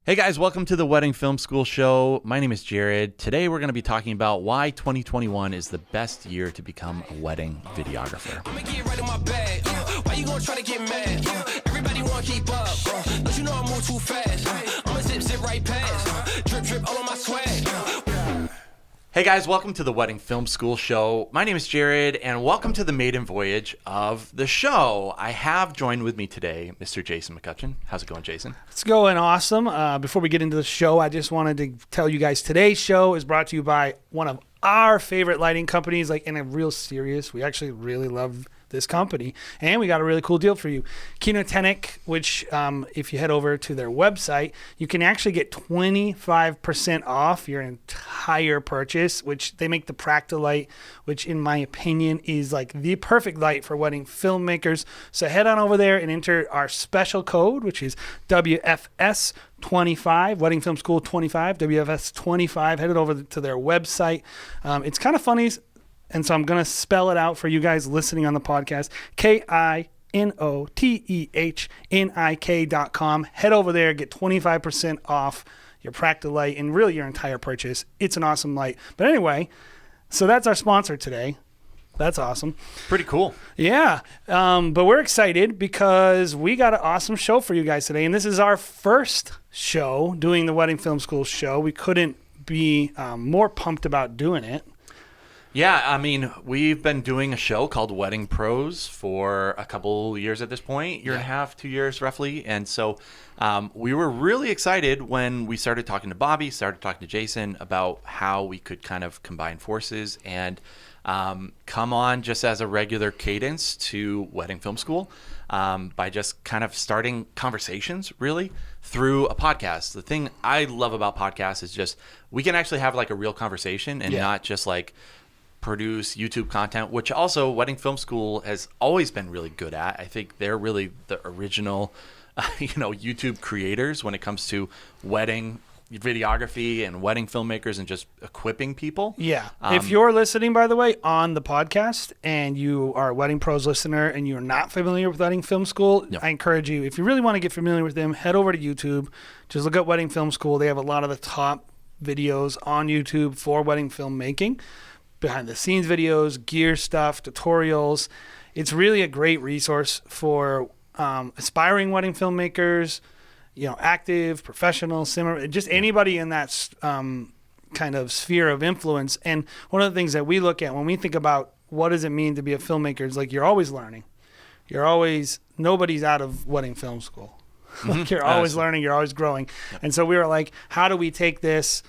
Hey guys, welcome to the Wedding Film School Show. My name is Jared. Today we're going to be talking about why 2021 is the best year to become a wedding videographer. I'ma get right in my bag. Why you gonna try to get mad? Everybody wanna keep up. Don't you know I move too fast? I'ma zip right past. Drip all on my swag. Hey guys, welcome to the Wedding Film School Show. My name is Jared, and welcome to the maiden voyage of the show. I have joined with me today Mr. Jason McCutcheon. How's it going, Jason? It's going awesome. Before we get into the show, I just wanted to tell you guys today's show is brought to you by one of our favorite lighting companies, like in a real serious. We actually really love this company, and we got a really cool deal for you. Kinotenic, which if you head over to their website, you can actually get 25% off your entire purchase, which they make the Practilite, which in my opinion is like the perfect light for wedding filmmakers. So head on over there and enter our special code, which is WFS25, Wedding Film School 25, WFS25. Head over to their website. It's kind of funny. And so I'm going to spell it out for you guys listening on the podcast. KINOTEHNIK.com. Head over there, get 25% off your Practilite and really your entire purchase. It's an awesome light. But anyway, so that's our sponsor today. That's awesome. Pretty cool. Yeah. But we're excited because we got an awesome show for you guys today. And this is our first show doing the Wedding Film School show. We couldn't be more pumped about doing it. Yeah, I mean, we've been doing a show called Wedding Pros for a couple years at this point, year and a half, 2 years roughly. And so we were really excited when we started talking to Bobby, started talking to Jason about how we could kind of combine forces and come on just as a regular cadence to Wedding Film School by just kind of starting conversations really through a podcast. The thing I love about podcasts is just we can actually have like a real conversation and not just like produce YouTube content, which also Wedding Film School has always been really good at. I think they're really the original, YouTube creators when it comes to wedding videography and wedding filmmakers and just equipping people. Yeah. If you're listening, by the way, on the podcast and you are a Wedding Pros listener and you're not familiar with Wedding Film School, I encourage you, if you really want to get familiar with them, head over to YouTube. Just look at Wedding Film School. They have a lot of the top videos on YouTube for wedding filmmaking. Behind the scenes videos, gear stuff, tutorials. It's really a great resource for aspiring wedding filmmakers, active, professional, just anybody in that kind of sphere of influence. And one of the things that we look at when we think about what does it mean to be a filmmaker is like you're always learning. Nobody's out of wedding film school. Like you're always learning, you're always growing. And so we were like, how do we take this,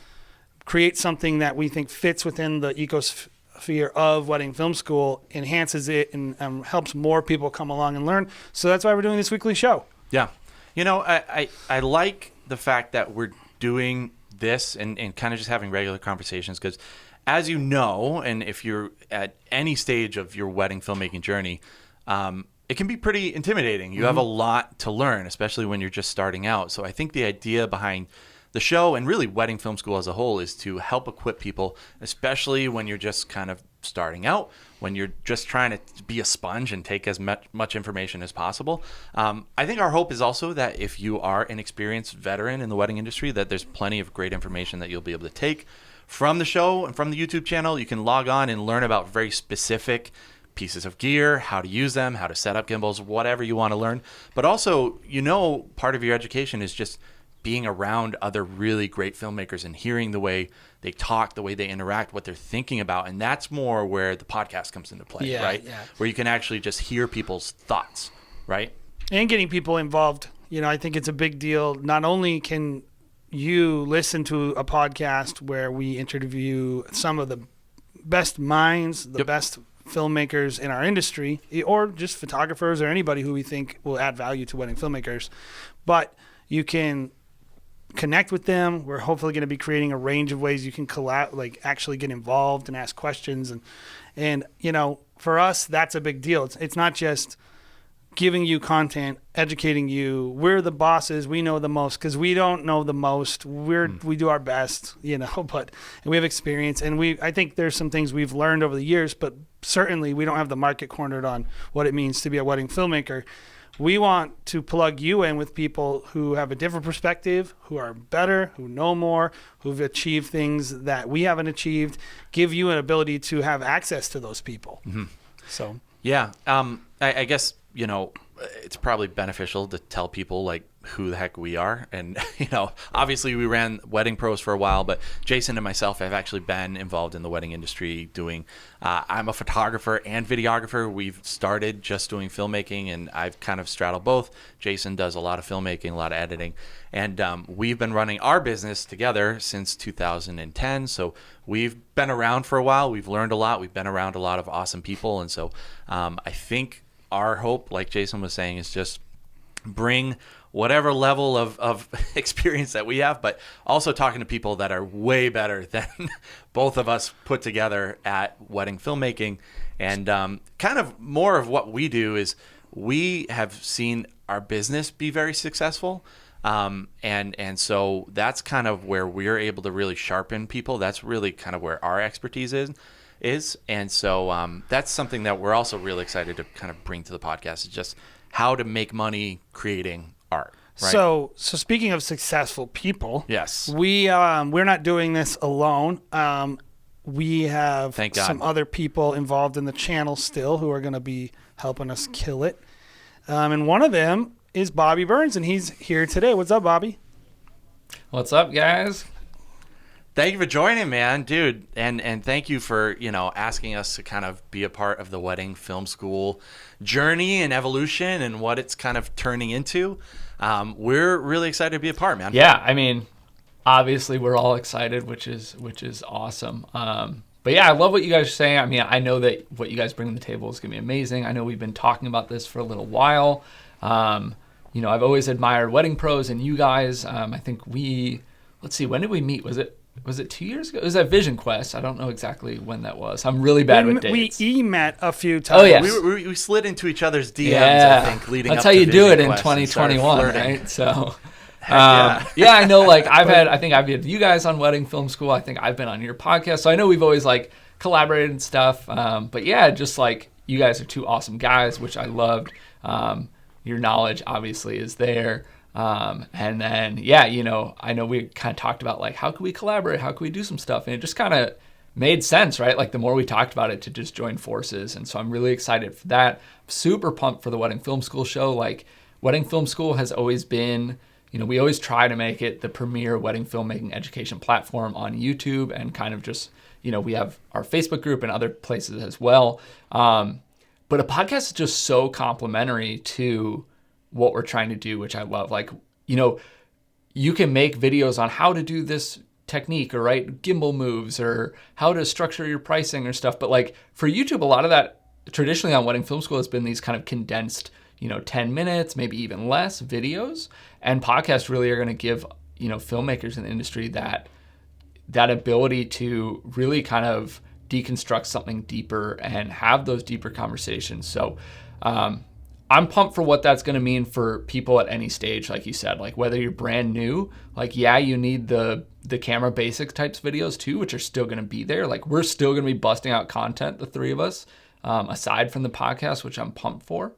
create something that we think fits within the ecosphere of Wedding Film School, enhances it, and helps more people come along and learn. So that's why we're doing this weekly show. Yeah. I like the fact that we're doing this and kind of just having regular conversations because, as you know, and if you're at any stage of your wedding filmmaking journey, it can be pretty intimidating. You have a lot to learn, especially when you're just starting out. So I think the idea behind the show and really Wedding Film School as a whole is to help equip people, especially when you're just kind of starting out, when you're just trying to be a sponge and take as much information as possible. I think our hope is also that if you are an experienced veteran in the wedding industry, that there's plenty of great information that you'll be able to take from the show and from the YouTube channel. You can log on and learn about very specific pieces of gear, how to use them, how to set up gimbals, whatever you want to learn. But also, part of your education is just being around other really great filmmakers and hearing the way they talk, the way they interact, what they're thinking about. And that's more where the podcast comes into play, right? Yeah. Where you can actually just hear people's thoughts, right? And getting people involved. I think it's a big deal. Not only can you listen to a podcast where we interview some of the best minds, the best filmmakers in our industry, or just photographers or anybody who we think will add value to wedding filmmakers, but you can connect with them. We're hopefully going to be creating a range of ways you can actually get involved and ask questions. And for us, that's a big deal. It's not just giving you content, educating you. We're the bosses. We know the most because we don't know the most. We do our best, but and we have experience. And I think there's some things we've learned over the years, but certainly we don't have the market cornered on what it means to be a wedding filmmaker. we want to plug you in with people who have a different perspective, who are better, who know more, who've achieved things that we haven't achieved, give you an ability to have access to those people. Mm-hmm. So, yeah, I guess, it's probably beneficial to tell people like who the heck we are. And, obviously we ran Wedding Pros for a while, but Jason and myself have actually been involved in the wedding industry doing, I'm a photographer and videographer. We've started just doing filmmaking, and I've kind of straddled both. Jason does a lot of filmmaking, a lot of editing, and we've been running our business together since 2010. So we've been around for a while. We've learned a lot. We've been around a lot of awesome people. And so I think our hope, like Jason was saying, is just bring whatever level of experience that we have, but also talking to people that are way better than both of us put together at wedding filmmaking. And kind of more of what we do is we have seen our business be very successful. And so that's kind of where we're able to really sharpen people. That's really kind of where our expertise is. And so that's something that we're also really excited to kind of bring to the podcast, is just how to make money creating art. Right? So speaking of successful people, yes, we're not doing this alone. We have Thank God. some other people involved in the channel still who are going to be helping us kill it. And one of them is Bobby Burns, and he's here today. What's up, Bobby? What's up, guys? Thank you for joining, man, dude. And thank you for, asking us to kind of be a part of the wedding film school journey and evolution and what it's kind of turning into. We're really excited to be a part, man. Yeah, I mean, obviously we're all excited, which is awesome. But yeah, I love what you guys are saying. I mean, I know that what you guys bring to the table is going to be amazing. I know we've been talking about this for a little while. I've always admired Wedding Pros and you guys. I think let's see, when did we meet? Was it 2 years ago? It was at Vision Quest. I don't know exactly when that was. I'm really bad with dates. We met a few times. Oh, yeah. We slid into each other's DMs, yeah. I think, leading That's up to how you do it in Quest 2021, right? So, yeah. yeah, I know, like, I think I've had you guys on Wedding Film School. I think I've been on your podcast. So I know we've always, like, collaborated and stuff. But yeah, just, like, you guys are two awesome guys, which I loved. Your knowledge, obviously, is there. And then, yeah, I know we kind of talked about, like, how could we collaborate? How could we do some stuff? And it just kind of made sense, right? Like, the more we talked about it, to just join forces. And so I'm really excited for that. Super pumped for the Wedding Film School show. Like, Wedding Film School has always been, we always try to make it the premier wedding filmmaking education platform on YouTube, and kind of just, we have our Facebook group and other places as well. But a podcast is just so complementary to what we're trying to do, which I love. Like, you can make videos on how to do this technique, or right gimbal moves, or how to structure your pricing or stuff. But like for YouTube, a lot of that traditionally on Wedding Film School has been these kind of condensed, 10 minutes, maybe even less videos. And podcasts really are going to give, filmmakers in the industry that ability to really kind of deconstruct something deeper and have those deeper conversations. So, I'm pumped for what that's going to mean for people at any stage, like you said. Like, whether you're brand new, like, yeah, you need the camera basics types videos too, which are still going to be there. Like, we're still going to be busting out content, the three of us, aside from the podcast, which I'm pumped for.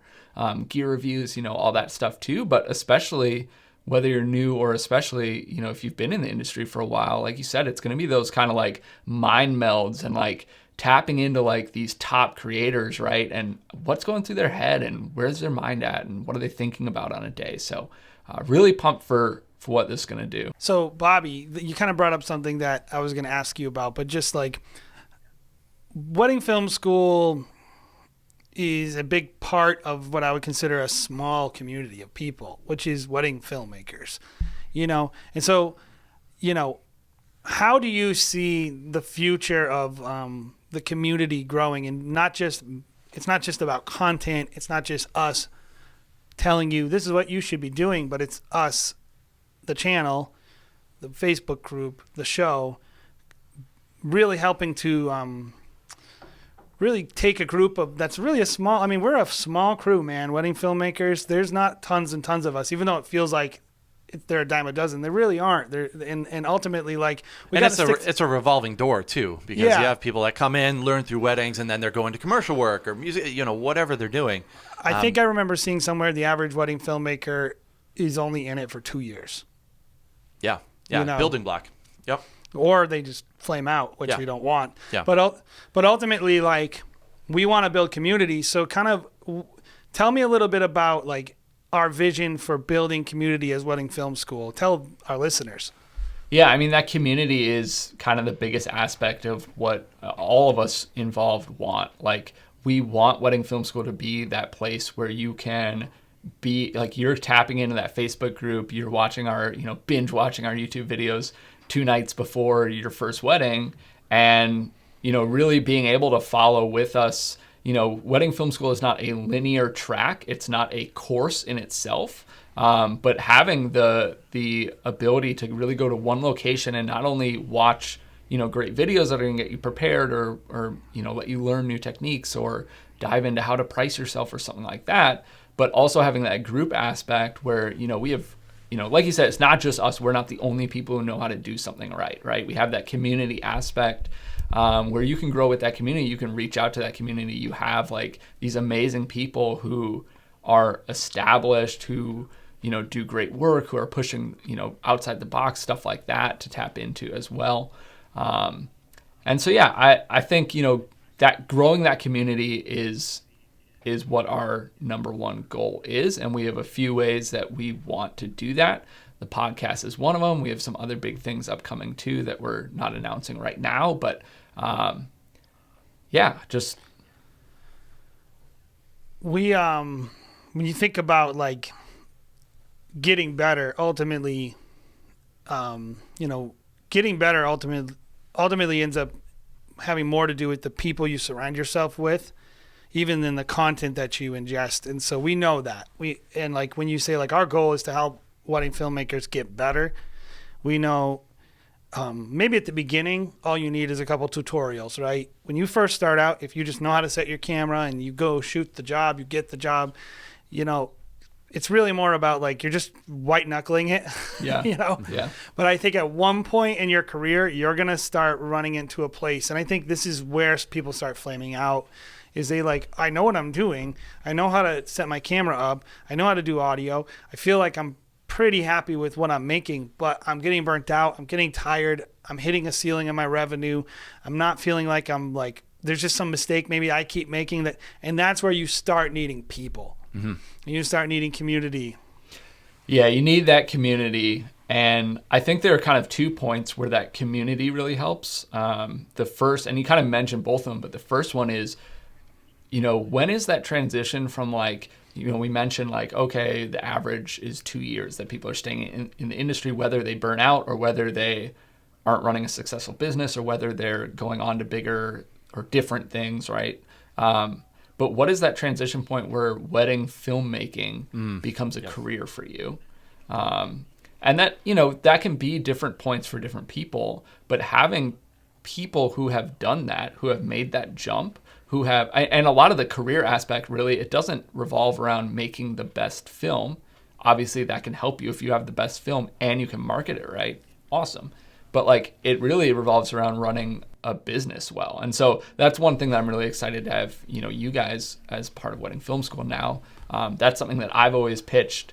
Gear reviews, all that stuff too. But especially whether you're new, or especially, if you've been in the industry for a while, like you said, it's going to be those kind of like mind melds and like tapping into like these top creators, right? And what's going through their head, and where's their mind at, and what are they thinking about on a day? So really pumped for what this is going to do. So Bobby, you kind of brought up something that I was going to ask you about, but just like Wedding Film School is a big part of what I would consider a small community of people, which is wedding filmmakers, and so, how do you see the future of the community growing? And it's not just about content. It's not just us telling you this is what you should be doing, but it's us, the channel, the Facebook group, the show, really helping to really take a group of that's really a small. I mean, we're a small crew, man. Wedding filmmakers. There's not tons and tons of us, even though it feels like they're a dime a dozen. They really aren't. And ultimately, like, it's a revolving door too, because you have people that come in, learn through weddings, and then they're going to commercial work or music, whatever they're doing. I think I remember seeing somewhere the average wedding filmmaker is only in it for 2 years. Yeah, building block. Yep. Or they just flame out, which we don't want. Yeah. But ultimately, like, we want to build community. So kind of tell me a little bit about, like, our vision for building community as Wedding Film School. Tell our listeners. Yeah, I mean, that community is kind of the biggest aspect of what all of us involved want. Like, we want Wedding Film School to be that place where you can be, like, you're tapping into that Facebook group, you're watching our, binge watching our YouTube videos 2 nights before your first wedding, and, really being able to follow with us. Wedding Film School is not a linear track. It's not a course in itself. But having the ability to really go to one location and not only watch, great videos that are going to get you prepared or let you learn new techniques or dive into how to price yourself or something like that, but also having that group aspect where, we have, like you said, it's not just us. We're not the only people who know how to do something right? We have that community aspect. Where you can grow with that community, you can reach out to that community. You have like these amazing people who are established, who, do great work, who are pushing, outside the box, stuff like that to tap into as well. And so, I think, that growing that community is what our number one goal is. And we have a few ways that we want to do that. The podcast is one of them. We have some other big things upcoming too that we're not announcing right now, but just we when you think about like getting better, ultimately, getting better ultimately ends up having more to do with the people you surround yourself with, even than the content that you ingest. And so we know that and like when you say like our goal is to help wedding filmmakers get better, we know maybe at the beginning all you need is a couple tutorials, right? When you first start out, if you just know how to set your camera and you go shoot the job, you get the job, it's really more about like you're just white knuckling it. Yeah. But I think at one point in your career you're gonna start running into a place, and I think this is where people start flaming out, is they like, I know what I'm doing, I know how to set my camera up, I know how to do audio, I feel like I'm pretty happy with what I'm making, but I'm getting burnt out, I'm getting tired, I'm hitting a ceiling in my revenue, I'm not feeling like I'm like, there's just some mistake maybe I keep making that, and that's where you start needing people. Mm-hmm. And you start needing community. Yeah, you need that community, and I think there are kind of 2 points where that community really helps. The first, and you kind of mentioned both of them, but the first one is, when is that transition from like, we mentioned like, okay, the average is 2 years that people are staying in the industry, whether they burn out or whether they aren't running a successful business or whether they're going on to bigger or different things, right? But what is that transition point where wedding filmmaking becomes a career for you? And that, that can be different points for different people, but having people who have done that, who have made that jump, who have, and a lot of the career aspect really, it doesn't revolve around making the best film. Obviously that can help you if you have the best film and you can market it right. Awesome. But like, it really revolves around running a business well. And so that's one thing that I'm really excited to have, you guys as part of Wedding Film School now. That's something that I've always pitched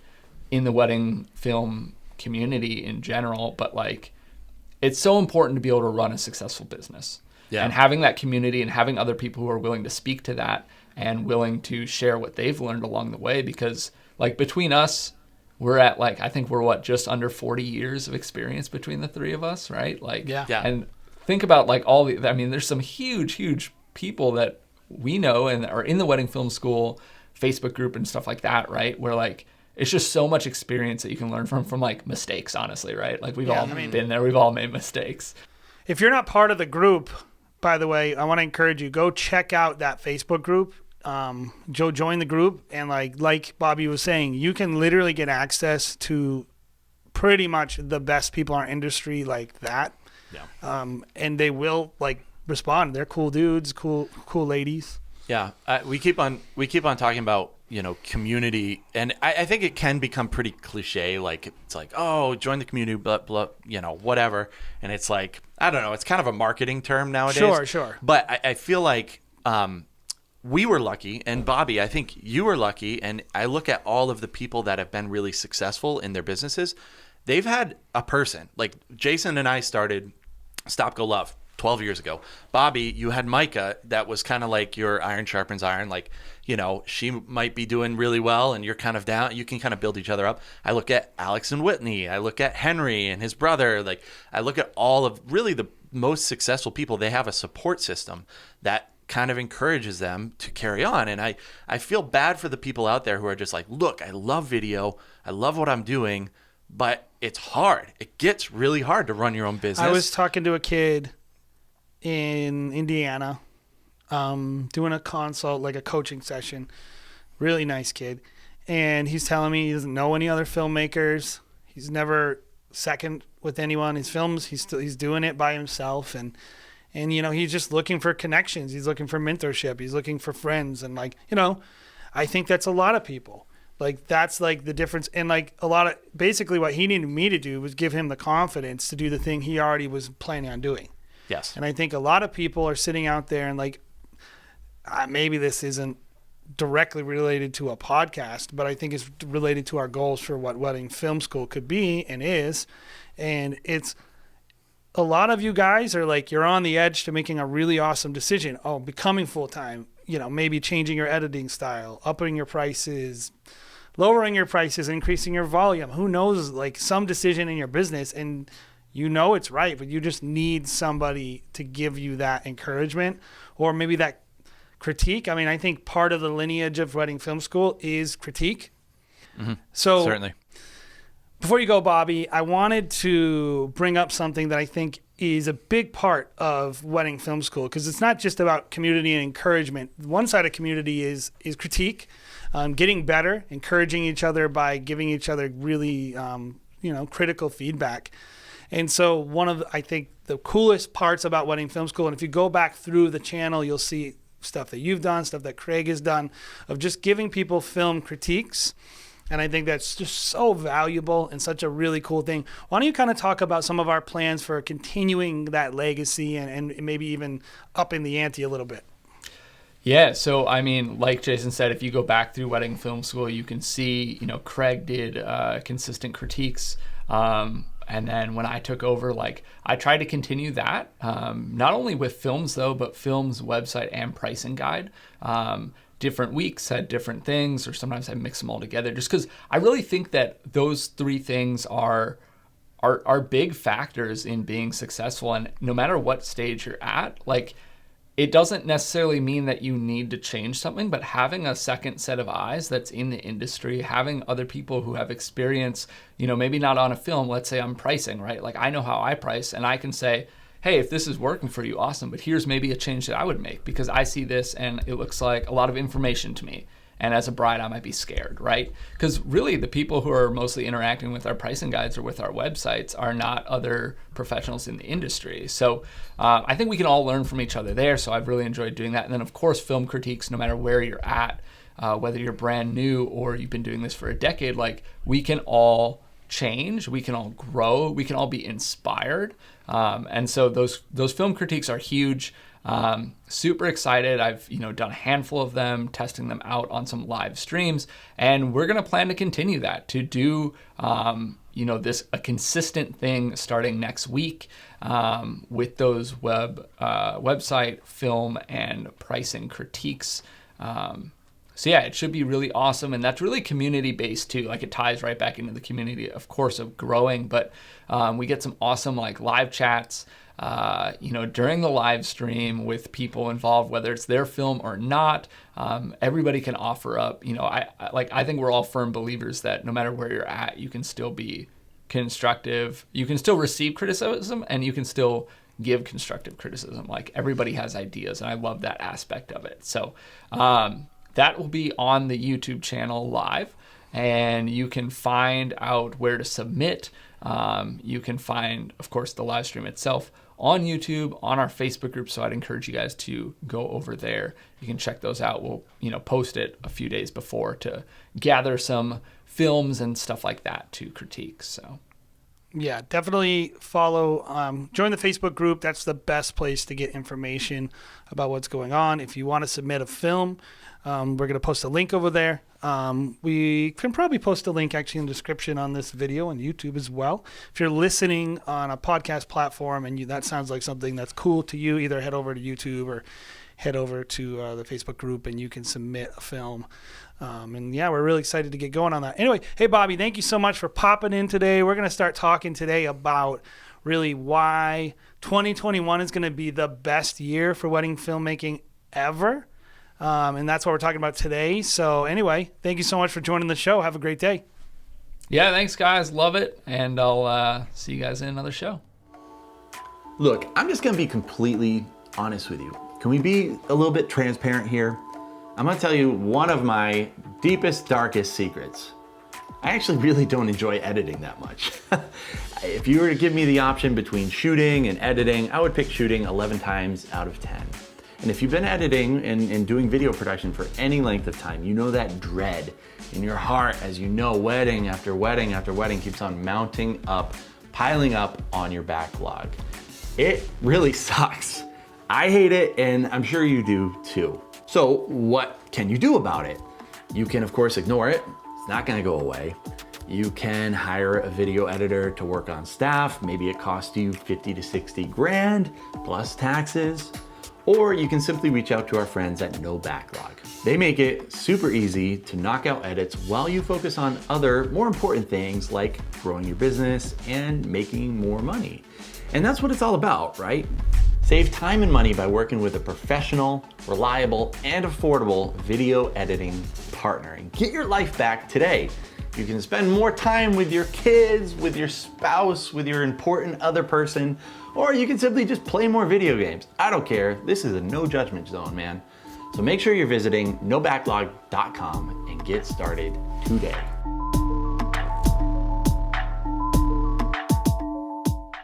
in the wedding film community in general, but like, it's so important to be able to run a successful business. Yeah. And having that community and having other people who are willing to speak to that and willing to share what they've learned along the way, because like between us, we're at like, I think we're just under 40 years of experience between the three of us, right? Like, yeah. And think about like there's some huge people that we know and are in the Wedding Film School Facebook group and stuff like that, right? Where like, it's just so much experience that you can learn from like mistakes, honestly, right? Like we've all been there, we've all made mistakes. If you're not part of the group, by the way, I want to encourage you, go check out that Facebook group. Join the group, and like Bobby was saying, you can literally get access to pretty much the best people in our industry like that. Yeah. And they will like respond. They're cool dudes, cool ladies. Yeah. We keep on talking about, community, and I think it can become pretty cliche. Like it's like, oh, join the community, blah blah, whatever. And it's like, I don't know, it's kind of a marketing term nowadays. Sure. But I feel like we were lucky, and Bobby, I think you were lucky. And I look at all of the people that have been really successful in their businesses. They've had a person like Jason and I started Stop Go Love 12 years ago. Bobby, you had Micah that was kind of like your iron sharpens iron. Like, she might be doing really well and you're kind of down. You can kind of build each other up. I look at Alex and Whitney. I look at Henry and his brother. Like, I look at all of really the most successful people. They have a support system that kind of encourages them to carry on. And I feel bad for the people out there who are just like, look, I love video. I love what I'm doing, but it's hard. It gets really hard to run your own business. I was talking to a kid in Indiana, doing a consult, like a coaching session. Really nice kid. And he's telling me he doesn't know any other filmmakers. He's never second with anyone. His films, he's doing it by himself. And he's just looking for connections. He's looking for mentorship. He's looking for friends. And I think that's a lot of people. Like, that's like the difference. And like basically what he needed me to do was give him the confidence to do the thing he already was planning on doing. Yes. And I think a lot of people are sitting out there and like, maybe this isn't directly related to a podcast, but I think it's related to our goals for what Wedding Film School could be and is. And it's a lot of you guys are like, you're on the edge to making a really awesome decision. Oh, becoming full-time, maybe changing your editing style, upping your prices, lowering your prices, increasing your volume. Who knows, like some decision in your business, and it's right, but you just need somebody to give you that encouragement or maybe that critique. I mean, I think part of the lineage of Wedding Film School is critique. Mm-hmm. So certainly. Before you go, Bobby, I wanted to bring up something that I think is a big part of Wedding Film School, because it's not just about community and encouragement. One side of community is critique, getting better, encouraging each other by giving each other really critical feedback. And so one of, I think, the coolest parts about Wedding Film School, and if you go back through the channel, you'll see stuff that you've done, stuff that Craig has done, of just giving people film critiques. And I think that's just so valuable and such a really cool thing. Why don't you kind of talk about some of our plans for continuing that legacy and maybe even upping the ante a little bit? Yeah, so I mean, like Jason said, if you go back through Wedding Film School, you can see, Craig did consistent critiques. And then when I took over, I tried to continue that, not only with films though, but films, website, and pricing guide. Different weeks had different things, or sometimes I mix them all together, just because I really think that those three things are big factors in being successful. And no matter what stage you're at, it doesn't necessarily mean that you need to change something, but having a second set of eyes that's in the industry, having other people who have experience, maybe not on a film, let's say I'm pricing, right? I know how I price, and I can say, hey, if this is working for you, awesome, but here's maybe a change that I would make because I see this and it looks like a lot of information to me. And as a bride, I might be scared, right? Because really the people who are mostly interacting with our pricing guides or with our websites are not other professionals in the industry. So I think we can all learn from each other there. So I've really enjoyed doing that. And then of course, film critiques, no matter where you're at, whether you're brand new or you've been doing this for a decade, we can all change, we can all grow, we can all be inspired. And so those film critiques are huge. Super excited. I've done a handful of them, testing them out on some live streams, and we're gonna plan to continue that, to do this a consistent thing starting next week with those website, film, and pricing critiques. So yeah, it should be really awesome, and that's really community-based too. It ties right back into the community, of course, of growing, but we get some awesome live chats, during the live stream with people involved, whether it's their film or not. Everybody can offer up. I think we're all firm believers that no matter where you're at, you can still be constructive. You can still receive criticism, and you can still give constructive criticism. Everybody has ideas, and I love that aspect of it. So that will be on the YouTube channel live, and you can find out where to submit You can find, of course, the live stream itself on YouTube, on our Facebook group. So I'd encourage you guys to go over there. You can check those out. We'll, post it a few days before to gather some films and stuff like that to critique. So yeah, definitely follow, join the Facebook group. That's the best place to get information about what's going on. If you want to submit a film, we're going to post a link over there. We can probably post a link actually in the description on this video on YouTube as well. If you're listening on a podcast platform and that sounds like something that's cool to you, either head over to YouTube or head over to the Facebook group and you can submit a film. And yeah, we're really excited to get going on that. Anyway, hey, Bobby, thank you so much for popping in today. We're going to start talking today about really why 2021 is going to be the best year for wedding filmmaking ever. And that's what we're talking about today. So anyway, thank you so much for joining the show. Have a great day. Yeah, thanks, guys. Love it. And I'll see you guys in another show. Look, I'm just going to be completely honest with you. Can we be a little bit transparent here? I'm going to tell you one of my deepest, darkest secrets. I actually really don't enjoy editing that much. If you were to give me the option between shooting and editing, I would pick shooting 11 times out of 10. And if you've been editing and doing video production for any length of time, you know that dread in your heart as you know wedding after wedding after wedding keeps on mounting up, piling up on your backlog. It really sucks. I hate it, and I'm sure you do too. So what can you do about it? You can, of course, ignore it. It's not gonna go away. You can hire a video editor to work on staff. Maybe it costs you 50 to 60 grand plus taxes. Or you can simply reach out to our friends at No Backlog. They make it super easy to knock out edits while you focus on other more important things like growing your business and making more money. And that's what it's all about, right? Save time and money by working with a professional, reliable, and affordable video editing partner and get your life back today. You can spend more time with your kids, with your spouse, with your important other person, or you can simply just play more video games. I don't care. This is a no judgment zone, man. So make sure you're visiting nobacklog.com and get started today.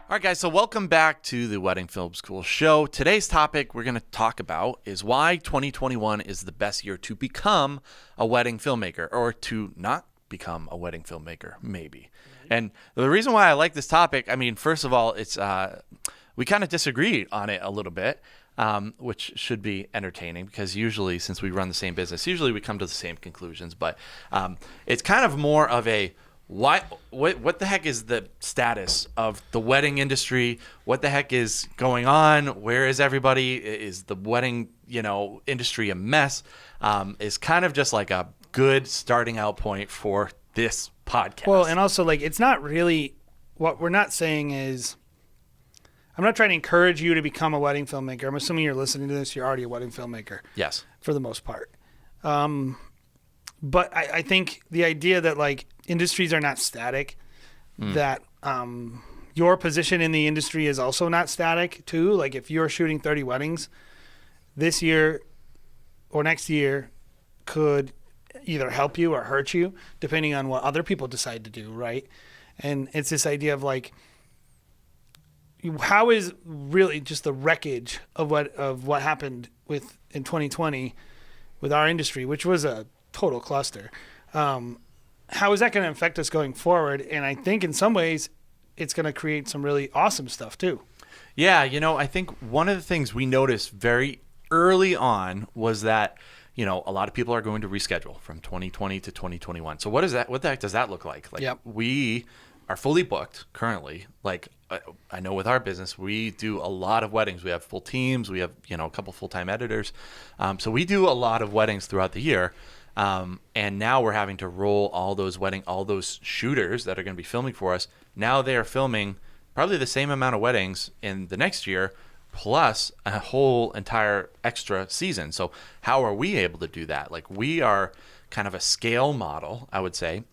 All right, guys, so welcome back to the Wedding Film School show. Today's topic we're going to talk about is why 2021 is the best year to become a wedding filmmaker, or to not become a wedding filmmaker, maybe. And the reason why I like this topic, I mean, first of all, it's we kind of disagree on it a little bit, which should be entertaining because usually, since we run the same business, usually we come to the same conclusions. But it's kind of more of a what the heck is the status of the wedding industry? What the heck is going on? Where is everybody? Is the wedding industry a mess? Is kind of just like a good starting out point for this podcast. Well, and also, like, it's not really, what we're not saying is, I'm not trying to encourage you to become a wedding filmmaker. I'm assuming you're listening to this, you're already a wedding filmmaker. Yes. For the most part. But I think the idea that, like, industries are not static, that your position in the industry is also not static too. Like, if you're shooting 30 weddings this year or next year could either help you or hurt you depending on what other people decide to do, right? And it's this idea of, like, how is really just the wreckage of what happened in 2020 with our industry, which was a total cluster. How is that going to affect us going forward? And I think in some ways it's going to create some really awesome stuff too. Yeah, I think one of the things we noticed very early on was that a lot of people are going to reschedule from 2020 to 2021. So what the heck does that look like? Like, yep. We are fully booked currently. Like, I know with our business, we do a lot of weddings. We have full teams. We have, a couple full-time editors. So we do a lot of weddings throughout the year. And now we're having to roll all those shooters that are going to be filming for us. Now they are filming probably the same amount of weddings in the next year, plus a whole entire extra season. So how are we able to do that? Like, we are kind of a scale model, I would say.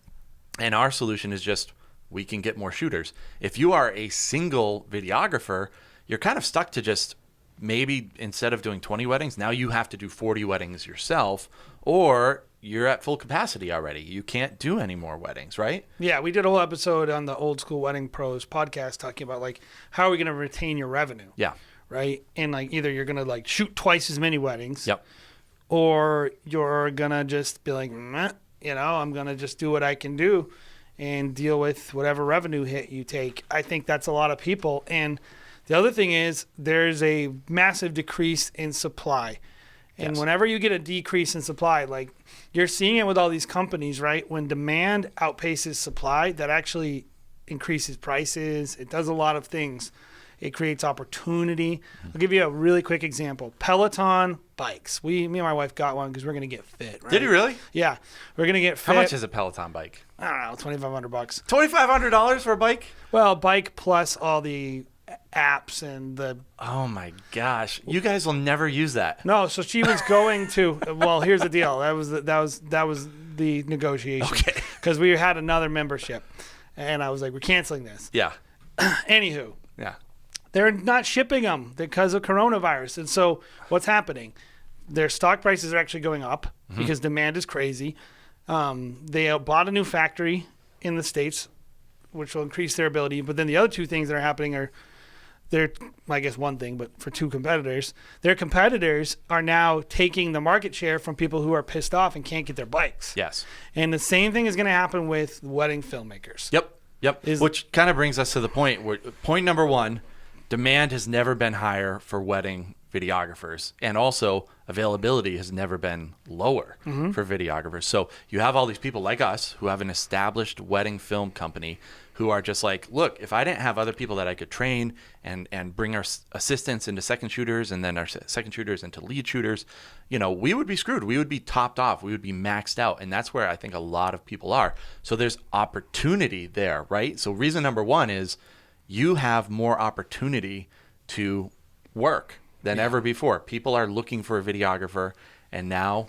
And our solution is just, we can get more shooters. If you are a single videographer, you're kind of stuck to just, maybe instead of doing 20 weddings, now you have to do 40 weddings yourself. Or you're at full capacity already. You can't do any more weddings, right? Yeah, we did a whole episode on the Old School Wedding Pros podcast talking about like how are we going to retain your revenue, Yeah. right? And like either you're going to like shoot twice as many weddings, Yep. or you're going to just be like, meh, I'm going to just do what I can do and deal with whatever revenue hit you take. I think that's a lot of people. And the other thing is there's a massive decrease in supply. And Yes. whenever you get a decrease in supply, like you're seeing it with all these companies, right? When demand outpaces supply, that actually increases prices. It does a lot of things. It creates opportunity. I'll give you a really quick example. Peloton bikes. Me and my wife got one because we're going to get fit. Right? Did you really? Yeah. We're going to get fit. How much is a Peloton bike? I don't know, $2,500. $2,500 for a bike? Well, bike plus all the apps and the Oh my gosh. You guys will never use that. no. So she was going to. Well, here's the deal. That was the negotiation. Okay. Because we had another membership, and I was like, we're canceling this. Yeah. Anywho, Yeah. they're not shipping them because of coronavirus, and so what's happening? Their stock prices are actually going up because demand is crazy. They bought a new factory in the States, which will increase their ability. But then the other two things that are happening are, I guess one thing, but for two competitors, their competitors are now taking the market share from people who are pissed off and can't get their bikes. Yes. And the same thing is going to happen with wedding filmmakers. Yep. Which kind of brings us to the point where point number one, demand has never been higher for wedding videographers, and also availability has never been lower for videographers. So you have all these people like us who have an established wedding film company who are just like, look, if I didn't have other people that I could train and bring our assistants into second shooters and then our second shooters into lead shooters, we would be screwed. We would be topped off. We would be maxed out. And that's where I think a lot of people are. So there's opportunity there, right? So reason number one is you have more opportunity to work than ever before. People are looking for a videographer, and now,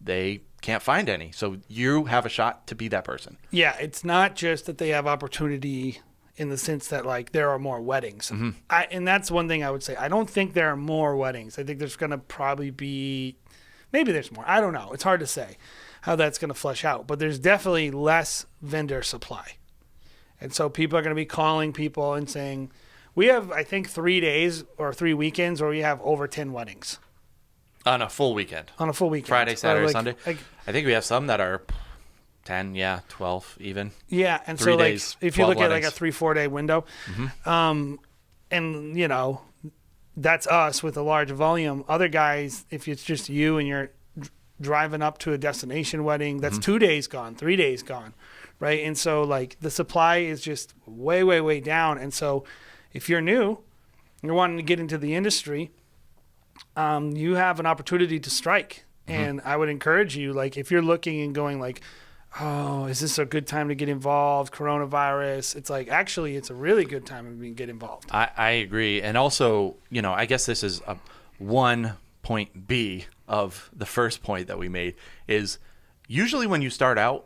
they can't find any. So you have a shot to be that person. Yeah, it's not just that they have opportunity in the sense that like there are more weddings. And that's one thing I would say. I don't think there are more weddings. I think there's going to probably be, maybe there's more. I don't know. It's hard to say how that's going to flesh out. But there's definitely less vendor supply. And so people are going to be calling people and saying, we have, I think, 3 days or 3 weekends where we have over 10 weddings. On a full weekend. On a full weekend. Friday, Saturday, Like- Sunday. like- I think we have some that are 10, 12 even. Yeah, and 3 so like days, if you 12 look at like a weddings. 3-4 day window, and that's us with a large volume. Other guys, if it's just you and you're driving up to a destination wedding, that's 2 days gone, 3 days gone, right? And so like the supply is just way, way, way down. And so if you're new, you're wanting to get into the industry, you have an opportunity to strike. And I would encourage you, like, if you're looking and going like, oh, is this a good time to get involved? Coronavirus. It's like, actually, it's a really good time to get involved. I agree. And also, I guess this is a one point B of the first point that we made is usually when you start out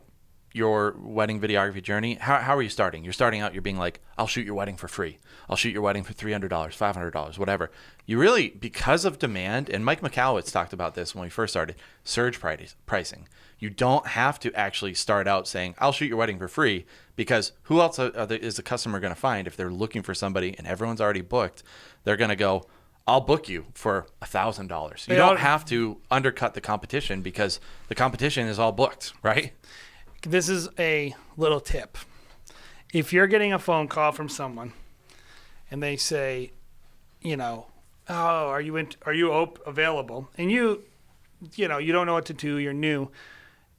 your wedding videography journey, how are you starting? You're starting out, you're being like, I'll shoot your wedding for free. I'll shoot your wedding for $300, $500, whatever. You really, because of demand, and Mike McCallowitz talked about this when we first started, surge pricing. You don't have to actually start out saying, I'll shoot your wedding for free, because who else is the customer going to find if they're looking for somebody and everyone's already booked? They're going to go, I'll book you for $1,000. You don't have to undercut the competition because the competition is all booked, right? This is a little tip. If you're getting a phone call from someone and they say, oh, are you available? And you don't know what to do, you're new,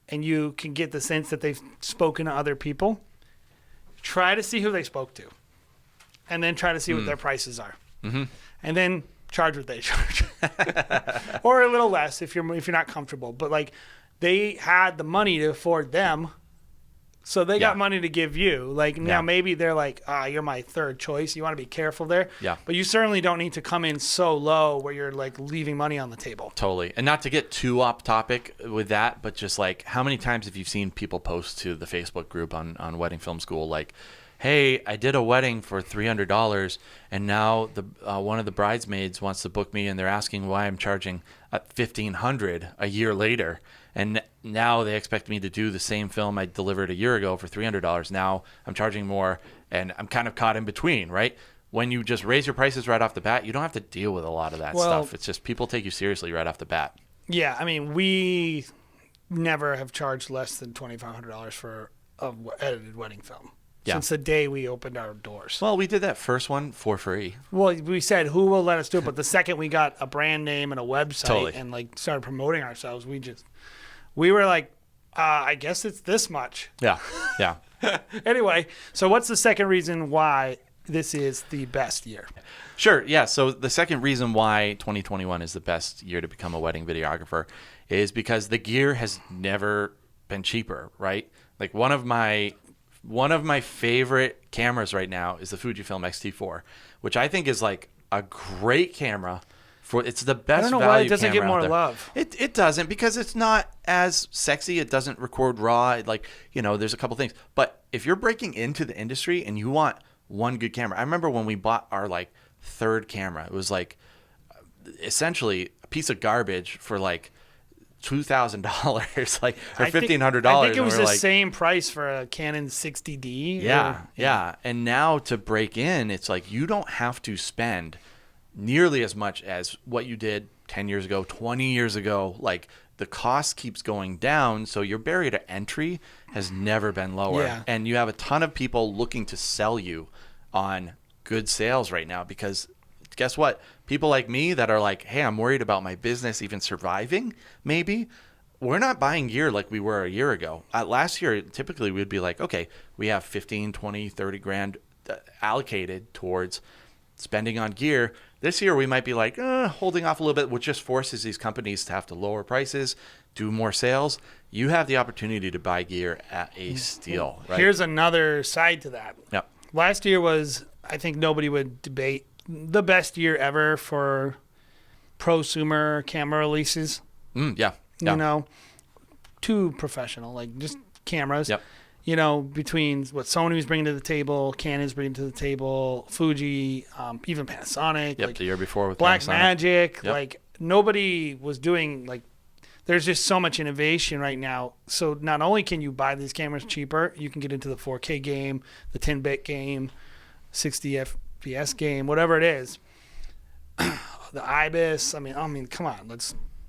and you can get the sense that they've spoken to other people, try to see who they spoke to, and then try to see what their prices are. And then charge what they charge. Or a little less if you're not comfortable. But like, they had the money to afford them, so they got money to give you. Like, now maybe they're like, you're my third choice. You want to be careful there. Yeah. But you certainly don't need to come in so low where you're like leaving money on the table. Totally. And not to get too off topic with that, but just like, how many times have you seen people post to the Facebook group on Wedding Film School like, hey, I did a wedding for $300 and now one of the bridesmaids wants to book me and they're asking why I'm charging $1,500 a year later. And now they expect me to do the same film I delivered a year ago for $300. Now I'm charging more, and I'm kind of caught in between, right? When you just raise your prices right off the bat, you don't have to deal with a lot of that stuff. It's just people take you seriously right off the bat. Yeah, I mean, we never have charged less than $2,500 for an edited wedding film. Yeah. Since the day we opened our doors. Well, we did that first one for free. Well, we said, who will let us do it? But the second we got a brand name and a website Totally. and like started promoting ourselves, we were like, I guess it's this much. Yeah, yeah. Anyway, so what's the second reason why this is the best year? Sure, yeah. So the second reason why 2021 is the best year to become a wedding videographer is because the gear has never been cheaper, right? Like one of my favorite cameras right now is the Fujifilm X-T4, which I think is like a great camera. It's the best value camera. I don't know why it doesn't get more there. love. It doesn't, because it's not as sexy. It doesn't record raw. There's a couple things. But if you're breaking into the industry and you want one good camera, I remember when we bought our like third camera, it was like essentially a piece of garbage for like $2,000, like, or $1,500. I think it was the same price for a Canon 60D. Yeah. And now to break in, it's like you don't have to spend nearly as much as what you did 10 years ago, 20 years ago. Like the cost keeps going down, so your barrier to entry has never been lower. Yeah. And you have a ton of people looking to sell you on good sales right now, because guess what? People like me that are like, hey, I'm worried about my business even surviving, maybe. We're not buying gear like we were a year ago. Last year, typically we'd be like, okay, we have 15, 20, 30 grand allocated towards spending on gear. This year we might be like holding off a little bit, which just forces these companies to have to lower prices, do more sales. You have the opportunity to buy gear at a steal, right? Here's another side to that. Yep. Last year was, I think nobody would debate, the best year ever for prosumer camera releases. Yeah. You know, too professional, like just cameras. Yep. You know, between what Sony was bringing to the table, Canon's bringing to the table, Fuji, even Panasonic. Yep, like the year before with Black Panasonic. Magic. Yep. Like nobody was doing, like, there's just so much innovation right now. So not only can you buy these cameras cheaper, you can get into the 4K game, the 10-bit game, 60 FPS game, whatever it is. The IBIS. I mean, come on.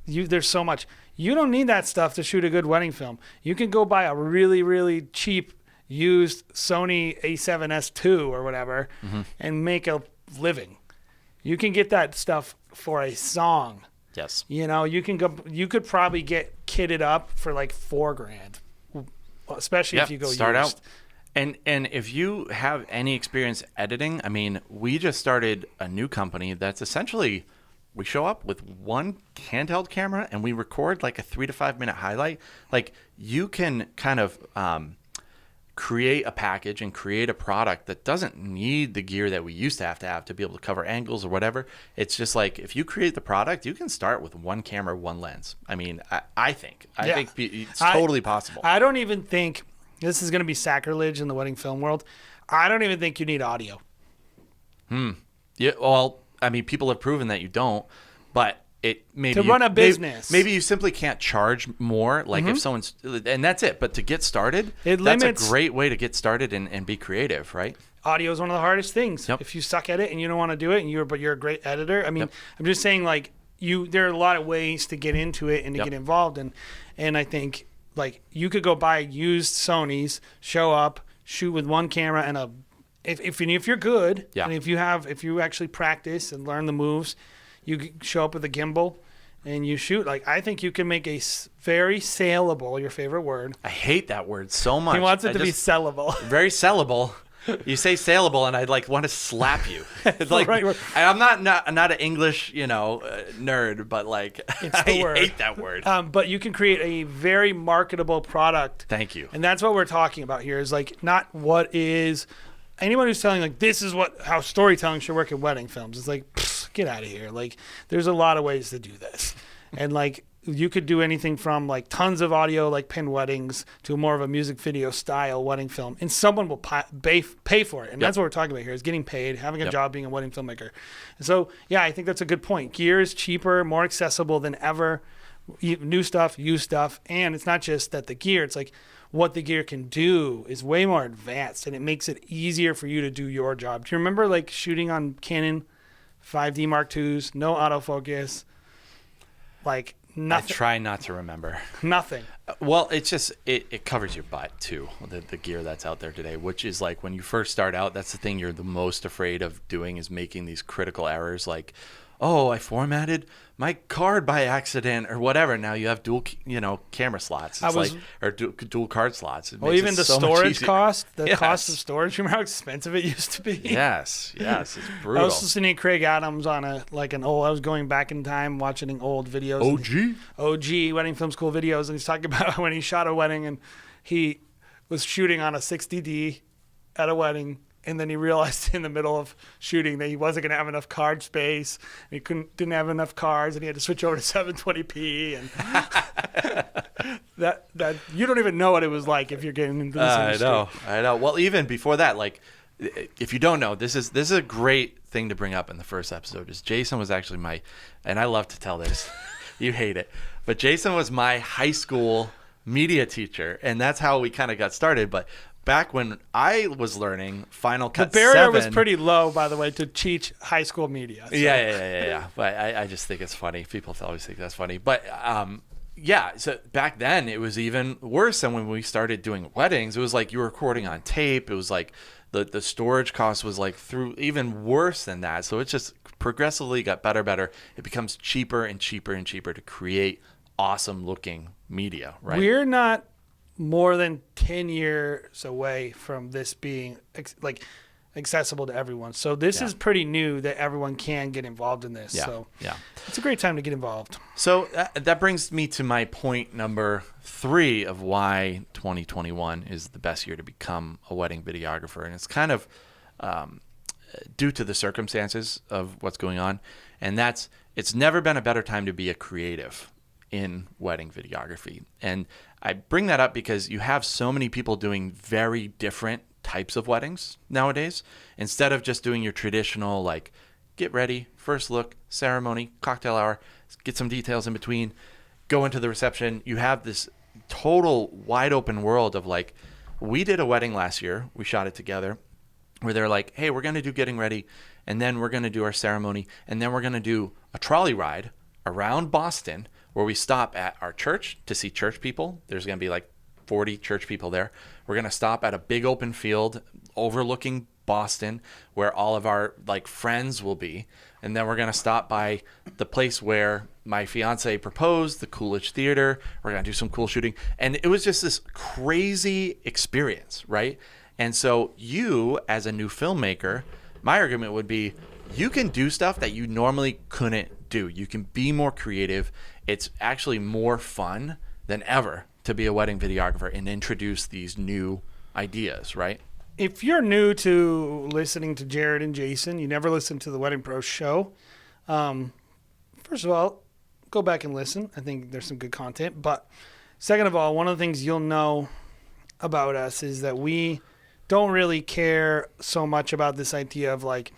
There's so much. You don't need that stuff to shoot a good wedding film. You can go buy a really, really cheap used Sony A7S II or whatever and make a living. You can get that stuff for a song. Yes. You know, you could probably get kitted up for like $4,000, especially if you go start used. out. And if you have any experience editing, I mean, we just started a new company that's essentially, we show up with one handheld camera and we record like a 3 to 5 minute highlight. Like you can kind of create a package and create a product that doesn't need the gear that we used to have to be able to cover angles or whatever. It's just like, if you create the product, you can start with one camera, one lens. I mean, I think it's totally possible. I don't even think, this is going to be sacrilege in the wedding film world, I don't even think you need audio. Yeah, well, I mean, people have proven that you don't, but it maybe to run a business. Maybe you simply can't charge more. Like if someone's, and that's it. But to get started, that's a great way to get started and be creative, right? Audio is one of the hardest things. Yep. If you suck at it and you don't want to do it, but you're a great editor. I mean, I'm just saying, like, there are a lot of ways to get into it and to get involved, and I think, like, you could go buy used Sonys, show up, shoot with one camera and if you're good, and if you actually practice and learn the moves, you show up with a gimbal and you shoot. Like, I think you can make a very saleable, your favorite word. I hate that word so much. He wants it to be sellable. Very sellable. You say saleable, and I'd like want to slap you. Like, right. I'm not an English, nerd, but like I hate that word. But you can create a very marketable product. Thank you. And that's what we're talking about here. Is like not what is anyone who's telling like this is how storytelling should work in wedding films. It's like, get out of here. Like, there's a lot of ways to do this, and like. You could do anything from like tons of audio, like pin weddings, to more of a music video style wedding film, and someone will pay for it. And that's what we're talking about here: is getting paid, having a job, being a wedding filmmaker. And so, yeah, I think that's a good point. Gear is cheaper, more accessible than ever. new stuff, used stuff. And it's not just that the gear, it's like what the gear can do is way more advanced, and it makes it easier for you to do your job. Do you remember like shooting on Canon 5D Mark IIs, no autofocus, like nothing? I try not to remember. Nothing. Well, it's just, it covers your butt too, the gear that's out there today, which is like when you first start out, that's the thing you're the most afraid of doing, is making these critical errors like, oh, I formatted my card by accident or whatever. Now you have dual, camera slots. It's or dual card slots. Well, even the storage cost, cost of storage. Remember how expensive it used to be? Yes, it's brutal. I was listening to Craig Adams on I was going back in time watching old videos. OG Wedding Film School videos, and he's talking about when he shot a wedding and he was shooting on a 60D at a wedding. And then he realized in the middle of shooting that he wasn't going to have enough card space. And he didn't have enough cards, and he had to switch over to 720p. And that you don't even know what it was like if you're getting into this industry. I know. Well, even before that, like, if you don't know, this is a great thing to bring up in the first episode. Is Jason was actually and I love to tell this, you hate it, but Jason was my high school media teacher, and that's how we kind of got started. But back when I was learning Final Cut 7... The barrier was pretty low, by the way, to teach high school media. So. Yeah. But I just think it's funny. People always think that's funny. But, so back then it was even worse than when we started doing weddings. It was like you were recording on tape. It was like the storage cost was like through even worse than that. So it just progressively got better. It becomes cheaper and cheaper and cheaper to create awesome-looking media, right? We're not more than 10 years away from this being accessible to everyone. So this is pretty new that everyone can get involved in this. So it's a great time to get involved. So that brings me to my point number 3 of why 2021 is the best year to become a wedding videographer. And it's kind of due to the circumstances of what's going on. And it's never been a better time to be a creative in wedding videography. And I bring that up because you have so many people doing very different types of weddings nowadays. Instead of just doing your traditional, like, get ready, first look, ceremony, cocktail hour, get some details in between, go into the reception. You have this total wide open world of, like, we did a wedding last year. We shot it together where they're like, hey, we're going to do getting ready, and then we're going to do our ceremony, and then we're going to do a trolley ride around Boston where we stop at our church to see church people. There's going to be like 40 church people there. We're going to stop at a big open field overlooking Boston where all of our like friends will be. And then we're going to stop by the place where my fiance proposed, the Coolidge Theater. We're going to do some cool shooting. And it was just this crazy experience, right? And so you, as a new filmmaker, my argument would be you can do stuff that you normally couldn't do. You can be more creative. It's actually more fun than ever to be a wedding videographer and introduce these new ideas, right? If you're new to listening to Jared and Jason, you never listened to the Wedding Pro show, first of all, go back and listen. I think there's some good content. But second of all, one of the things you'll know about us is that we don't really care so much about this idea of like,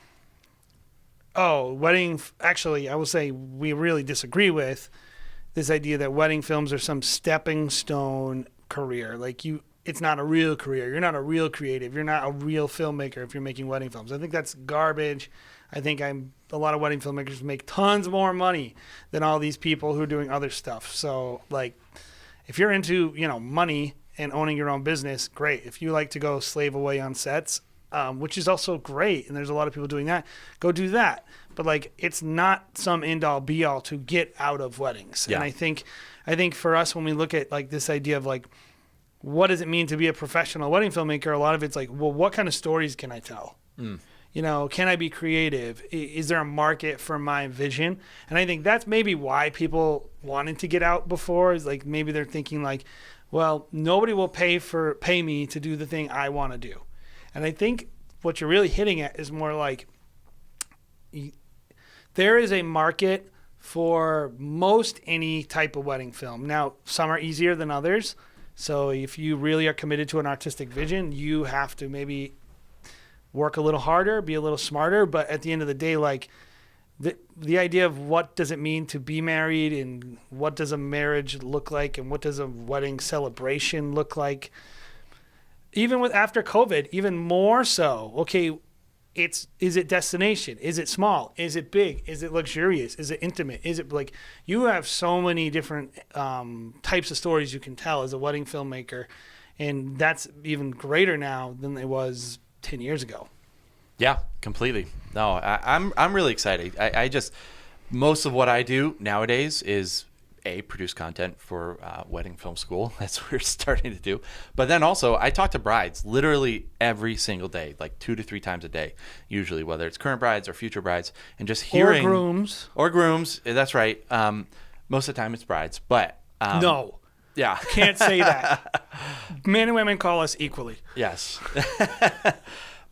actually, I will say we really disagree with this idea that wedding films are some stepping stone career. Like it's not a real career. You're not a real creative. You're not a real filmmaker if you're making wedding films. I think that's garbage. I think a lot of wedding filmmakers make tons more money than all these people who are doing other stuff. So like, if you're into, money and owning your own business, great. If you like to go slave away on sets, which is also great, and there's a lot of people doing that, go do that. But like, it's not some end all be all to get out of weddings. Yeah. And I think for us, when we look at like this idea of like, what does it mean to be a professional wedding filmmaker? A lot of it's like, well, what kind of stories can I tell? Can I be creative? Is there a market for my vision? And I think that's maybe why people wanted to get out before, is like, maybe they're thinking like, well, nobody will pay me to do the thing I want to do. And I think what you're really hitting at is more like, there is a market for most any type of wedding film. Now, some are easier than others. So if you really are committed to an artistic vision, you have to maybe work a little harder, be a little smarter. But at the end of the day, like, the idea of what does it mean to be married, and what does a marriage look like, and what does a wedding celebration look like. Even with after COVID, even more so. Okay, is it destination? Is it small? Is it big? Is it luxurious? Is it intimate? Is it like, you have so many different types of stories you can tell as a wedding filmmaker, and that's even greater now than it was 10 years ago. Yeah, completely. No, I'm really excited. I just, most of what I do nowadays is produce content for wedding film school. That's what we're starting to do. But then also I talk to brides literally every single day, like 2 to 3 times a day, usually, whether it's current brides or future brides, and just hearing or grooms. That's right. Most of the time it's brides, but no. Yeah. Can't say that. Men and women call us equally. Yes.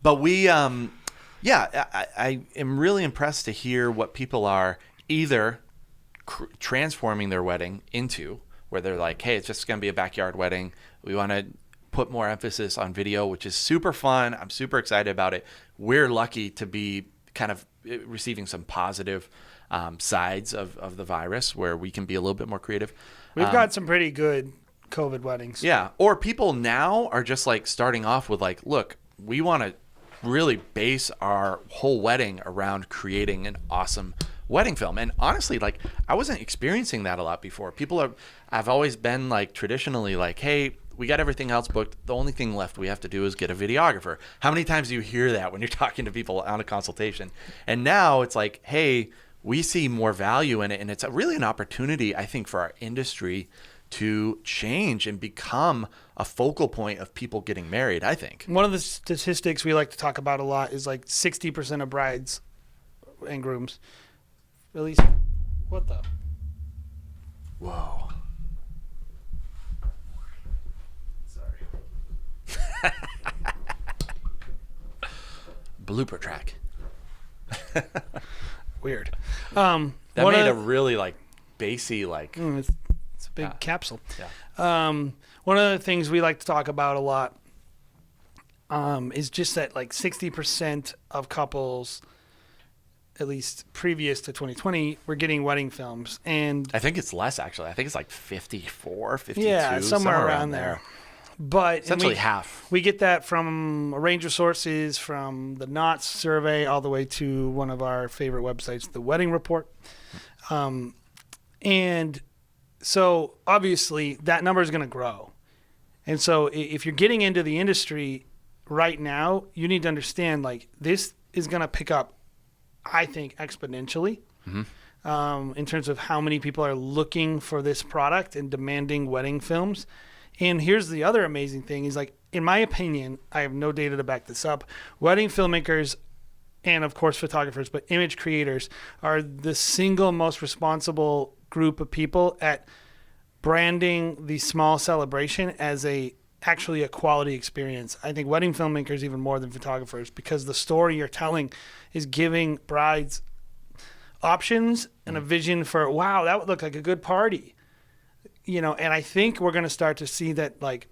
But we, I am really impressed to hear what people are either transforming their wedding into, where they're like, hey, it's just going to be a backyard wedding. We want to put more emphasis on video, which is super fun. I'm super excited about it. We're lucky to be kind of receiving some positive sides of the virus, where we can be a little bit more creative. We've got some pretty good COVID weddings. Yeah. Or people now are just like starting off with like, look, we want to really base our whole wedding around creating an awesome wedding film. And honestly, like, I wasn't experiencing that a lot before. I've always been like traditionally like, hey, we got everything else booked. The only thing left we have to do is get a videographer. How many times do you hear that when you're talking to people on a consultation? And now it's like, hey, we see more value in it. And it's really an opportunity, I think, for our industry to change and become a focal point of people getting married, I think. One of the statistics we like to talk about a lot is like 60% of brides and grooms, at least, what the? Whoa. Sorry. Blooper track. Weird. That made a really like bassy like. It's a big capsule. Yeah. One of the things we like to talk about a lot is just that like 60% of couples, at least previous to 2020, were getting wedding films. And I think it's less, actually. I think it's like 54, 52. Yeah, somewhere around there. But essentially half. We get that from a range of sources, from the Knots survey all the way to one of our favorite websites, the Wedding Report. And so obviously that number is going to grow. And so if you're getting into the industry right now, you need to understand like this is going to pick up, I think, exponentially in terms of how many people are looking for this product and demanding wedding films. And here's the other amazing thing is like, in my opinion, I have no data to back this up, wedding filmmakers and of course photographers, but image creators are the single most responsible group of people at branding the small celebration as actually a quality experience. I think wedding filmmakers even more than photographers, because the story you're telling is giving brides options and a vision for, wow, that would look like a good party. And I think we're going to start to see that like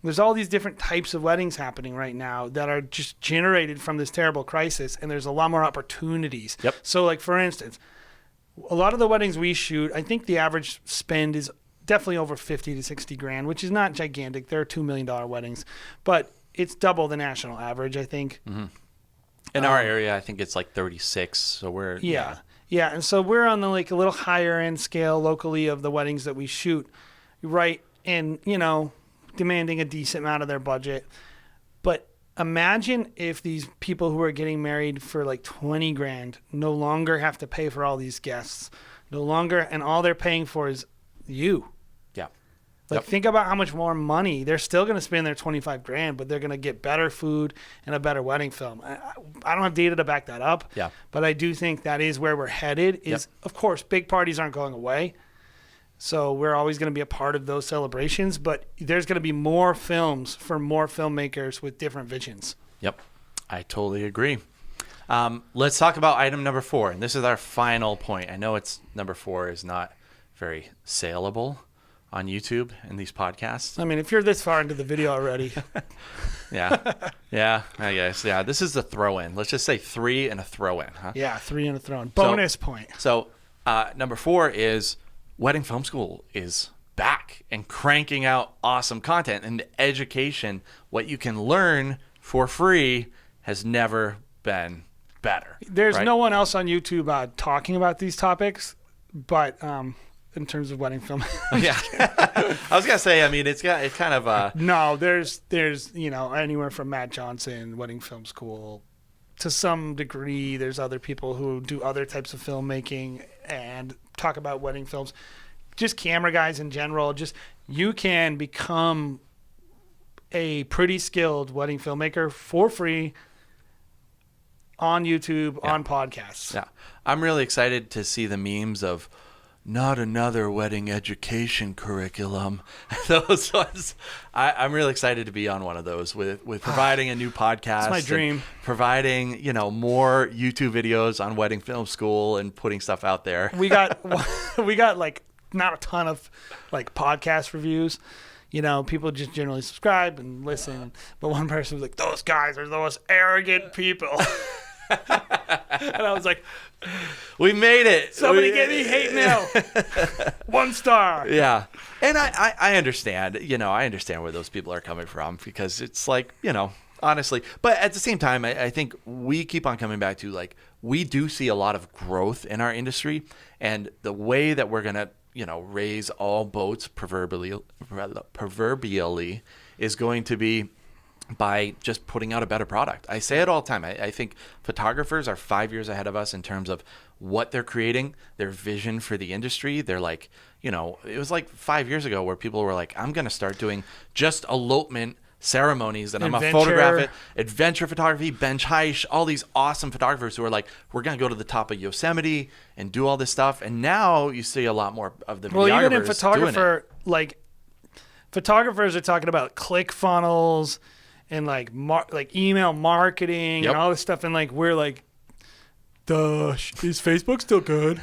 there's all these different types of weddings happening right now that are just generated from this terrible crisis, and there's a lot more opportunities. Yep. So like, for instance, a lot of the weddings we shoot, I think the average spend is definitely over 50 to 60 grand, which is not gigantic. There are $2 million weddings, but it's double the national average, I think. Mm-hmm. In our area, I think it's like 36. So we're yeah. And so we're on the like a little higher end scale locally of the weddings that we shoot, right? And demanding a decent amount of their budget. But imagine if these people who are getting married for like 20 grand no longer have to pay for all these guests, and all they're paying for is you. Yeah. Like, think about how much more money they're still going to spend their 25 grand, but they're going to get better food and a better wedding film. I don't have data to back that up. Yeah. But I do think that is where we're headed is, of course, big parties aren't going away. So we're always going to be a part of those celebrations, but there's going to be more films for more filmmakers with different visions. Yep. I totally agree. Let's talk about item number 4. And this is our final point. I know it's number 4 is not very saleable on YouTube and these podcasts. I mean, if you're this far into the video already, Yeah, I guess. Yeah, this is the throw-in. Let's just say 3 and a throw-in, huh? yeah, 3 and a thrown. Bonus point. So number 4 is Wedding Film School is back and cranking out awesome content, and the education, what you can learn for free, has never been better. There's right? no one else on YouTube talking about these topics, but in terms of wedding film. Yeah, I was gonna say. I mean, it's kind of No, there's anywhere from Matt Johnson, Wedding Film School, to some degree. There's other people who do other types of filmmaking and talk about wedding films. Just camera guys in general. Just you can become a pretty skilled wedding filmmaker for free on YouTube, on podcasts. Yeah, I'm really excited to see the memes of not another wedding education curriculum. Those ones, I'm really excited to be on one of those with providing a new podcast. It's my dream. Providing, more YouTube videos on Wedding Film School and putting stuff out there. We got like not a ton of like podcast reviews. People just generally subscribe and listen. But one person was like, "Those guys are the most arrogant people." And I was like, we made it. Somebody give me hate mail. 1 star. Yeah. And I understand, I understand where those people are coming from, because it's like, honestly, but at the same time, I think we keep on coming back to, like, we do see a lot of growth in our industry, and the way that we're going to, raise all boats proverbially is going to be by just putting out a better product. I say it all the time. I think photographers are 5 years ahead of us in terms of what they're creating, their vision for the industry. They're like, it was like 5 years ago where people were like, I'm going to start doing just elopement ceremonies, and I'm a photographer, adventure photography, bench heist, all these awesome photographers who are like, we're going to go to the top of Yosemite and do all this stuff. And now you see a lot more of the videographers. Well, even in photographer, like photographers are talking about ClickFunnels and like email marketing and all this stuff, and like we're like, is Facebook still good?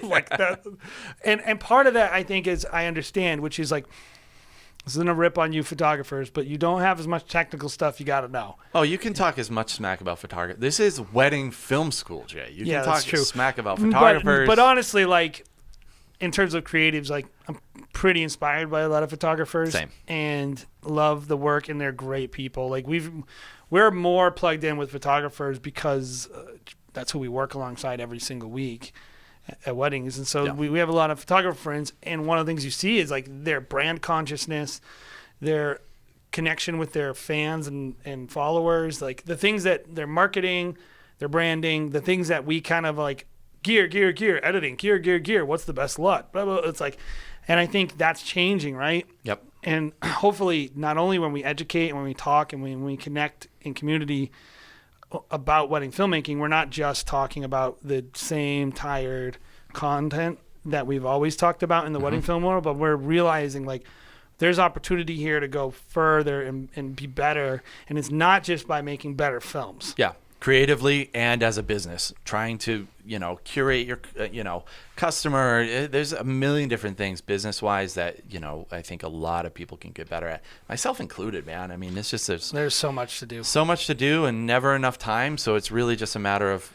Like that. And part of that, I think, is I understand, which is like, this isn't a rip on you photographers, but you don't have as much technical stuff you got to know. Oh, you can talk as much smack about photography. This is Wedding Film School, Jay. You can talk smack about photographers. But honestly, like, in terms of creatives, like, I'm pretty inspired by a lot of photographers. Same. And love the work, and they're great people. Like, we're more plugged in with photographers because that's who we work alongside every single week at weddings. And so we have a lot of photographer friends, and one of the things you see is like their brand consciousness, their connection with their fans and followers, like the things that they're marketing, their branding, the things that we kind of like gear, editing, gear, what's the best LUT, blah, blah. It's like, and I think that's changing, right? Yep. And hopefully not only when we educate and when we talk and when we connect in community about wedding filmmaking, we're not just talking about the same tired content that we've always talked about in the wedding film world, but we're realizing like there's opportunity here to go further and be better. And it's not just by making better films. Yeah. Creatively and as a business, trying to, curate your, customer. There's a million different things business-wise that, I think a lot of people can get better at, myself included, man. I mean, it's just there's so much to do. So much to do and never enough time. So it's really just a matter of,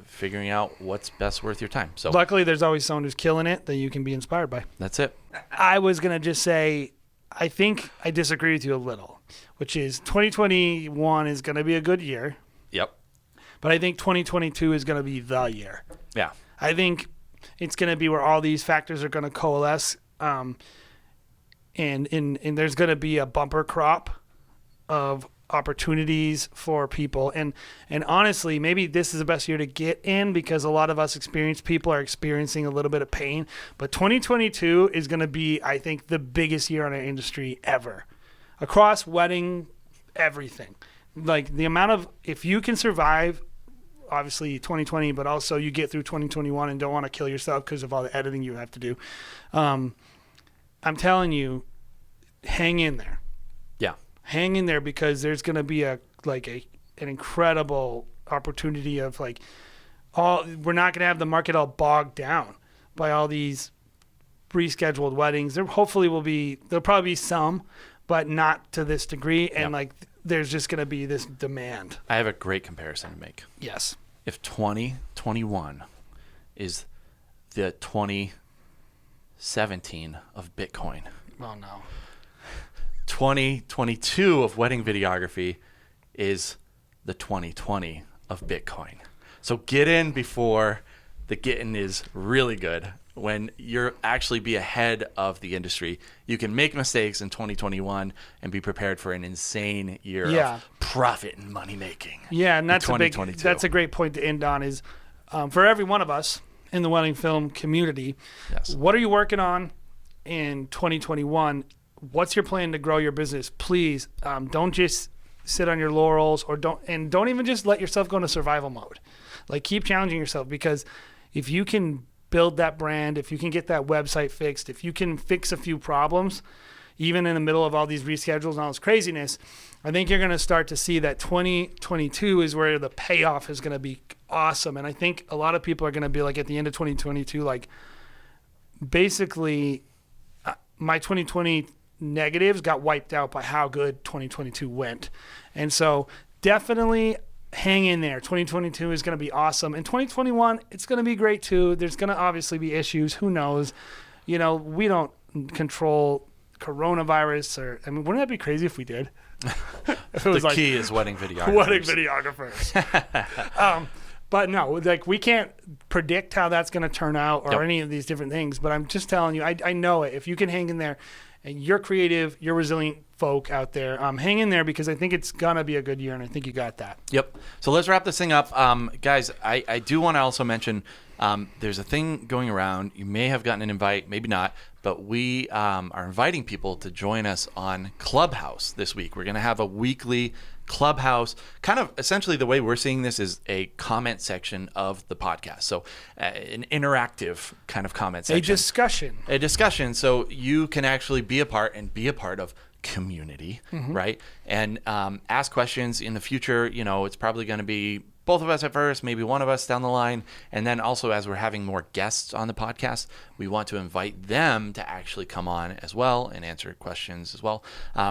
figuring out what's best worth your time. So luckily, there's always someone who's killing it that you can be inspired by. That's it. I was going to just say, I think I disagree with you a little, which is 2021 is going to be a good year. Yep. But I think 2022 is going to be the year. Yeah. I think it's going to be where all these factors are going to coalesce, and there's going to be a bumper crop of opportunities for people. And honestly, maybe this is the best year to get in because a lot of us experienced people are experiencing a little bit of pain. But 2022 is going to be, I think, the biggest year in our industry ever. Across wedding, everything. Like the amount of, if you can survive obviously 2020, but also you get through 2021 and don't want to kill yourself because of all the editing you have to do. I'm telling you, hang in there. Yeah. Hang in there because there's going to be an incredible opportunity of like we're not going to have the market all bogged down by all these rescheduled weddings. There'll probably be some, but not to this degree. And like, there's just going to be this demand. I have a great comparison to make. Yes. If 2021 is the 2017 of Bitcoin, Oh no. 2022 of wedding videography is the 2020 of Bitcoin. So get in before the getting is really good. When you're actually be ahead of the industry, you can make mistakes in 2021 and be prepared for an insane year of profit and money making. Yeah, and that's a great point to end on. Is for every one of us in the wedding film community, what are you working on in 2021? What's your plan to grow your business? Please don't just sit on your laurels, or don't even just let yourself go into survival mode. Like, keep challenging yourself, because if you can build that brand, if you can get that website fixed, if you can fix a few problems, even in the middle of all these reschedules and all this craziness, I think you're going to start to see that 2022 is where the payoff is going to be awesome. And I think a lot of people are going to be like, at the end of 2022, like, basically my 2020 negatives got wiped out by how good 2022 went. And so definitely hang in there. 2022 is going to be awesome. And 2021, it's going to be great too. There's going to obviously be issues. Who knows? We don't control coronavirus, or, I mean, wouldn't that be crazy if we did? If it was the key is wedding videographers. Wedding videographers. But no, like, we can't predict how that's going to turn out, or any of these different things. But I'm just telling you, I know it. If you can hang in there, and you're creative, you're resilient folk out there, hang in there, because I think it's going to be a good year, and I think you got that. Yep. So let's wrap this thing up. Guys, I do want to also mention there's a thing going around. You may have gotten an invite, maybe not, but we are inviting people to join us on Clubhouse this week. We're going to have a weekly Clubhouse. Kind of essentially the way we're seeing this is a comment section of the podcast. So an interactive kind of comment section. A discussion. So you can actually be a part of community, right? And ask questions in the future. It's probably going to be both of us at first, maybe one of us down the line. And then also, as we're having more guests on the podcast, we want to invite them to actually come on as well and answer questions as well.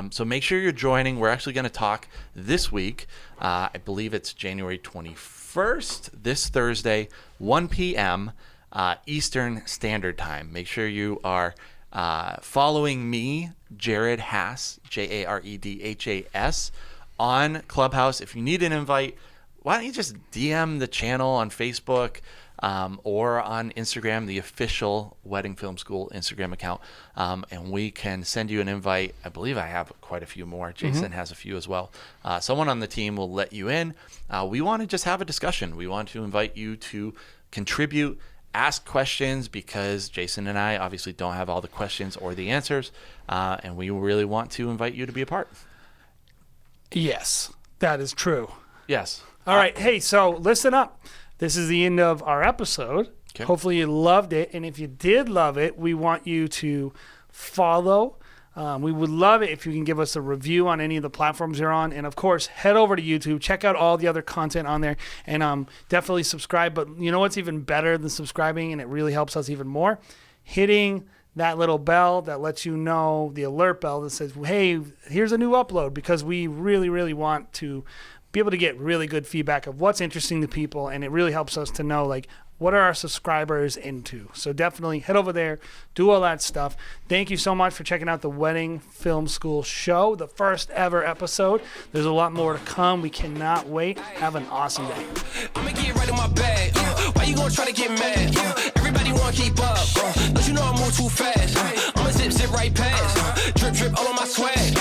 So make sure you're joining. We're actually going to talk this week. I believe it's January 21st, this Thursday, 1 p.m. Eastern Standard Time. Make sure you are following me, Jared Haas, Jaredhas, on Clubhouse. If you need an invite, why don't you just DM the channel on Facebook or on Instagram, the official Wedding Film School Instagram account, and we can send you an invite. I believe I have quite a few more. Jason has a few as well. Someone on the team will let you in. We want to just have a discussion. We want to invite you to contribute, ask questions, because Jason and I obviously don't have all the questions or the answers, and we really want to invite you to be a part. Yes, that is true. Yes. All right. Hey, so listen up. This is the end of our episode. Okay. Hopefully you loved it. And if you did love it, we want you to follow. We would love it if you can give us a review on any of the platforms you're on. And, of course, head over to YouTube. Check out all the other content on there. And definitely subscribe. But you know what's even better than subscribing, and it really helps us even more? Hitting that little bell that lets you know, the alert bell that says, hey, here's a new upload, because we really, really want to be able to get really good feedback of what's interesting to people, and it really helps us to know, like, what are our subscribers into. So definitely head over there, do all that stuff. Thank you so much for checking out the Wedding Film School show, the first ever episode. There's a lot more to come. We cannot wait. Have an awesome day. I'ma get right in my bag. Why you gonna try to get mad? Everybody wanna keep up. Don't you know I move too fast? I'ma zip right past. Drip all on my swag.